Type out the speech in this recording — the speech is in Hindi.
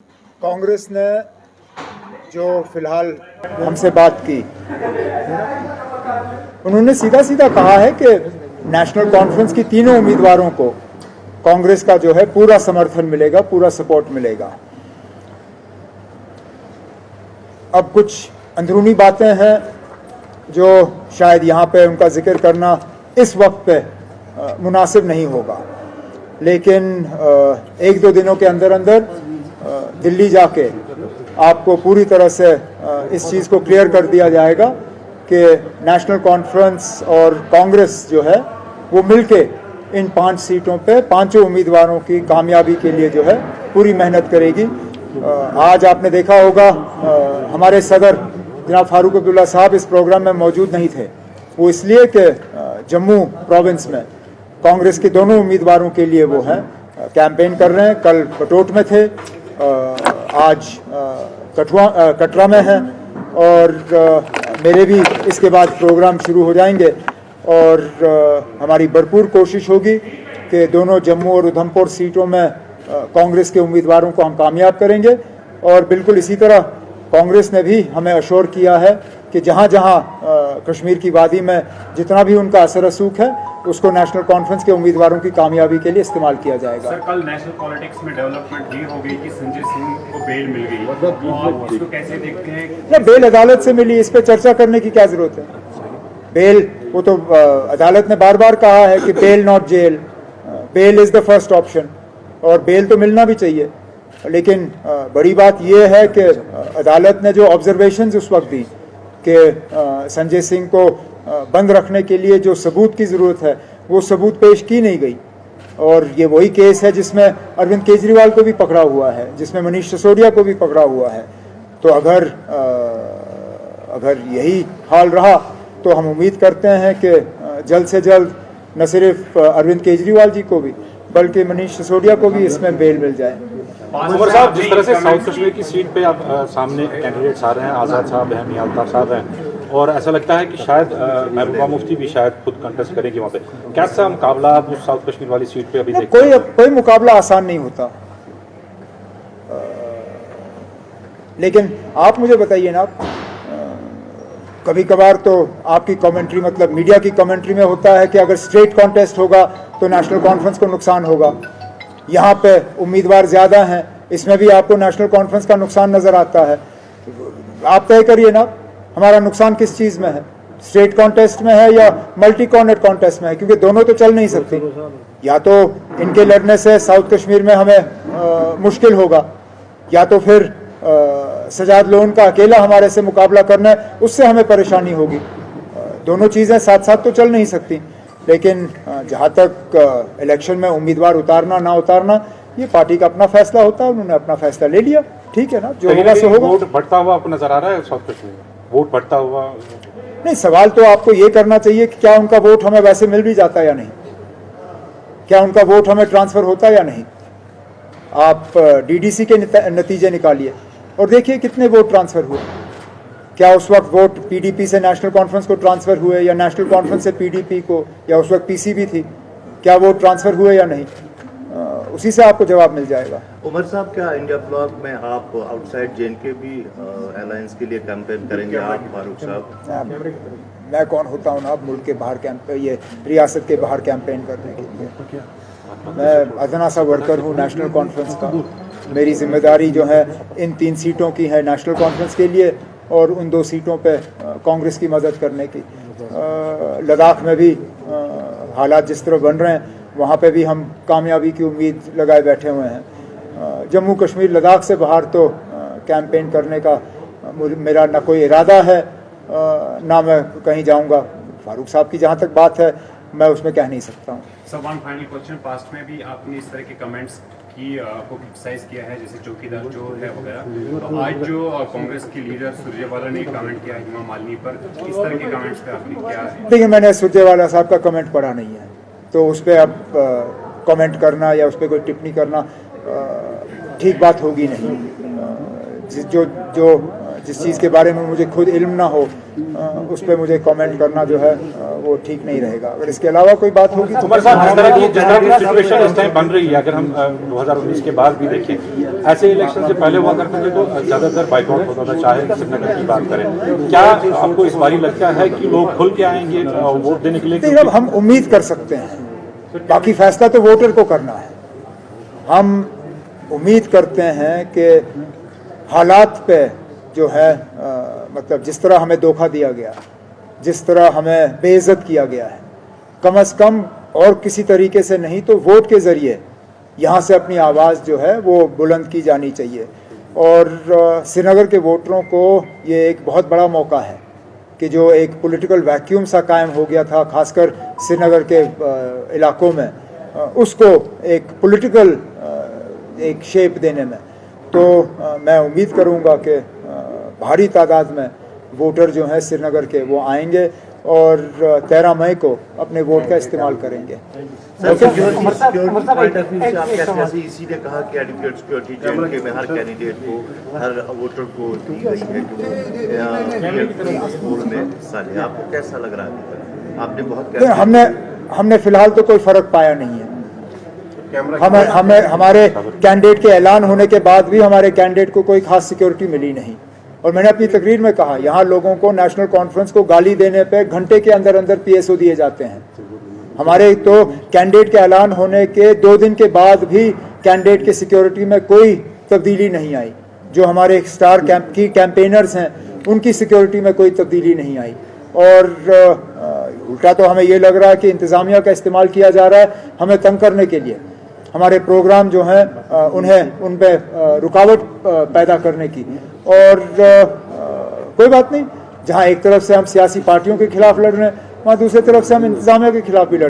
कांग्रेस ने जो फिलहाल हमसे बात की, उन्होंने सीधा सीधा कहा है कि नेशनल कॉन्फ्रेंस की तीनों उम्मीदवारों को कांग्रेस का जो है पूरा समर्थन मिलेगा, पूरा सपोर्ट मिलेगा। अब कुछ अंदरूनी बातें हैं जो शायद यहाँ पे उनका जिक्र करना इस वक्त पे मुनासिब नहीं होगा, लेकिन एक दो दिनों के अंदर अंदर दिल्ली जाके आपको पूरी तरह से इस चीज़ को क्लियर कर दिया जाएगा कि नेशनल कॉन्फ्रेंस और कांग्रेस जो है वो मिलके इन 5 सीटों पे पांचों उम्मीदवारों की कामयाबी के लिए जो है पूरी मेहनत करेगी। आज आपने देखा होगा हमारे सदर जनाब फारूक अब्दुल्ला साहब इस प्रोग्राम में मौजूद नहीं थे। वो इसलिए कि जम्मू प्रोविंस में कांग्रेस के दोनों उम्मीदवारों के लिए वो है कैंपेन कर रहे हैं। कल पटोट में थे, आज कटरा में हैं और मेरे भी इसके बाद प्रोग्राम शुरू हो जाएंगे और हमारी भरपूर कोशिश होगी कि दोनों जम्मू और उधमपुर सीटों में कांग्रेस के उम्मीदवारों को हम कामयाब करेंगे। और बिल्कुल इसी तरह कांग्रेस ने भी हमें अश्योर किया है कि जहाँ जहाँ कश्मीर की वादी में जितना भी उनका असर रसूख है उसको नेशनल कॉन्फ्रेंस के उम्मीदवारों की कामयाबी के लिए इस्तेमाल किया जाएगा। सर, कल नेशनल पॉलिटिक्स में डेवलपमेंट ये हो गई कि संजय सिंह को बेल मिल गई, तो आप इसको कैसे देखते हैं? बेल अदालत से मिली, इस पे चर्चा करने की क्या जरूरत है? बेल वो तो अदालत ने बार बार कहा है कि bail not jail, bail is the first option और बेल तो मिलना भी चाहिए। लेकिन बड़ी बात यह है कि अदालत ने जो ऑब्जर्वेशंस उस वक्त दी कि संजय सिंह को बंद रखने के लिए जो सबूत की ज़रूरत है वो सबूत पेश की नहीं गई। और ये वही केस है जिसमें अरविंद केजरीवाल को भी पकड़ा हुआ है, जिसमें मनीष सिसोदिया को भी पकड़ा हुआ है। तो अगर यही हाल रहा तो हम उम्मीद करते हैं कि जल्द से जल्द न सिर्फ अरविंद केजरीवाल जी को भी बल्कि मनीष सिसोदिया को भी इसमें बेल मिल जाए। उमर साहब, जिस तरह से साउथ कश्मीर की सीट पे आप सामने कैंडिडेट्स आ रहे हैं, आज़ाद साहब हैं, मियां अल्ताफ साहब हैं, और ऐसा लगता है कि शायद महबूबा मुफ्ती भी शायद खुद कंटेस्ट करेगी वहाँ पे, कैसा मुकाबला आप उस साउथ कश्मीर वाली सीट पे अभी देखते हैं? कोई मुकाबला आसान नहीं होता। लेकिन आप मुझे बताइए ना, कभी कभार तो आपकी कमेंट्री मतलब मीडिया की कमेंट्री में होता है कि अगर स्ट्रेट कॉन्टेस्ट होगा तो नेशनल कॉन्फ्रेंस को नुकसान होगा। यहाँ पे उम्मीदवार ज़्यादा हैं, इसमें भी आपको नेशनल कॉन्फ्रेंस का नुकसान नज़र आता है। आप तय करिए ना, हमारा नुकसान किस चीज़ में है? स्ट्रेट कॉन्टेस्ट में है या मल्टी कॉर्नर कॉन्टेस्ट में है? क्योंकि दोनों तो चल नहीं सकती। या तो इनके लड़ने से साउथ कश्मीर में हमें मुश्किल होगा, या तो फिर सजाद लोन का अकेला हमारे से मुकाबला करना है, उससे हमें परेशानी होगी। दोनों चीज़ें साथ साथ तो चल नहीं सकती। लेकिन जहाँ तक इलेक्शन में उम्मीदवार उतारना ना उतारना, ये पार्टी का अपना फैसला होता है। उन्होंने अपना फैसला ले लिया, ठीक है ना, जो होगा सो होगा। वोट बढ़ता हुआ आपको नजर आ रहा है साउथ कश्मीर में? वोट बढ़ता हुआ नहीं, सवाल तो आपको ये करना चाहिए कि क्या उनका वोट हमें वैसे मिल भी जाता है या नहीं, क्या उनका वोट हमें ट्रांसफर होता है या नहीं। आप डीडीसी के नतीजे निकालिए और देखिए कितने वोट ट्रांसफर हुए। क्या उस वक्त वोट पीडीपी से नेशनल कॉन्फ्रेंस को ट्रांसफर हुए या नेशनल कॉन्फ्रेंस से पीडीपी को, या उस वक्त पीसीबी थी, क्या वोट ट्रांसफर हुए या नहीं? उसी से आपको जवाब मिल जाएगा। उमर साहब, क्या इंडिया ब्लॉक में आप आउटसाइड जेएनके भी अलायंस के लिए कैंपेन करेंगे आप, फारूक साहब? मैं कौन होता हूँ ना अब मुल्क के बाहर ये रियासत के बाहर कैंपेन करने के लिए? मैं अदना सा वर्कर हूँ नेशनल कॉन्फ्रेंस का। मेरी जिम्मेदारी जो है इन 3 सीटों की है नेशनल कॉन्फ्रेंस के लिए और उन 2 सीटों पे कांग्रेस की मदद करने की। लद्दाख में भी हालात जिस तरह बन रहे हैं वहाँ पे भी हम कामयाबी की उम्मीद लगाए बैठे हुए हैं। जम्मू कश्मीर लद्दाख से बाहर तो कैंपेन करने का मेरा ना कोई इरादा है, ना मैं कहीं जाऊँगा। फारूक साहब की जहाँ तक बात है मैं उसमें कह नहीं सकता हूँ। Sir, one final question, past में भी आपने इस तरह के कमेंट्स की आपको क्रिटिसाइज किया है, जैसे चौकीदार जो है वगैरह, तो आज जो कांग्रेस की लीडर सुरजेवाला ने कमेंट किया हेमा मालिनी पर, इस तरह के कमेंट्स पे आपने क्या है? देखिए, मैंने सुरजेवाला साहब का कमेंट पढ़ा नहीं है, तो उस पर अब कमेंट करना या उस पर कोई टिप्पणी करना ठीक बात होगी नहीं। जिस चीज़ के बारे में मुझे खुद इल्म ना हो उस पर मुझे कमेंट करना जो है वो ठीक नहीं रहेगा। अगर इसके अलावा कोई बात होगी तो उमर साहब, जिस तरह की सिचुएशन इस टाइम बन रही है, अगर हम 2019 के बाद भी देखें, ऐसे इलेक्शन से पहले हुआ करते थे तो ज़्यादातर बाइकआउट होता था, चाहे श्रीनगर की बात करें। क्या आपको इस बारी लगता है कि लोग खुल के आएंगे वोट देने के लिए? नहीं, अब हम उम्मीद कर सकते हैं, बाकी फैसला तो वोटर को करना है। हम उम्मीद करते हैं कि हालात पे जो है मतलब जिस तरह हमें धोखा दिया गया, जिस तरह हमें बेइज्जत किया गया है, कम से कम और किसी तरीके से नहीं तो वोट के ज़रिए यहाँ से अपनी आवाज़ जो है वो बुलंद की जानी चाहिए। और श्रीनगर के वोटरों को ये एक बहुत बड़ा मौका है कि जो एक पॉलिटिकल वैक्यूम सा कायम हो गया था खासकर श्रीनगर के इलाकों में, उसको एक पॉलिटिकल एक शेप देने में। तो मैं उम्मीद करूंगा कि भारी तादाद में वोटर जो हैं श्रीनगर के वो आएंगे और 13 मई को अपने वोट का इस्तेमाल करेंगे। जैसे इसीलिए कहा कि एडिक्वेट सिक्योरिटी जेएनके में हर कैंडिडेट को, हर वोटर को दी गई है जो स्कूल में हिस्सा ले, आपको कैसा लग रहा है? आपने बहुत हमने फिलहाल तो कोई फर्क पाया नहीं है। हमें हमारे कैंडिडेट के ऐलान होने के बाद भी हमारे कैंडिडेट को कोई खास सिक्योरिटी मिली नहीं। और मैंने अपनी तकरीर में कहा, यहाँ लोगों को नेशनल कॉन्फ्रेंस को गाली देने पे घंटे के अंदर अंदर पीएसओ दिए जाते हैं। हमारे तो कैंडिडेट के ऐलान होने के 2 दिन के बाद भी कैंडिडेट के सिक्योरिटी में कोई तब्दीली नहीं आई। जो हमारे स्टार कैंपेनर्स हैं उनकी सिक्योरिटी में कोई तब्दीली नहीं आई। और उल्टा तो हमें ये लग रहा है कि इंतज़ामिया का इस्तेमाल किया जा रहा है हमें तंग करने के लिए, हमारे प्रोग्राम जो हैं उन्हें उन पर रुकावट पैदा करने की। और कोई बात नहीं, जहां एक तरफ से हम सियासी पार्टियों के खिलाफ लड़ रहे हैं वहां दूसरी तरफ से हम इंतजामिया के खिलाफ भी लड़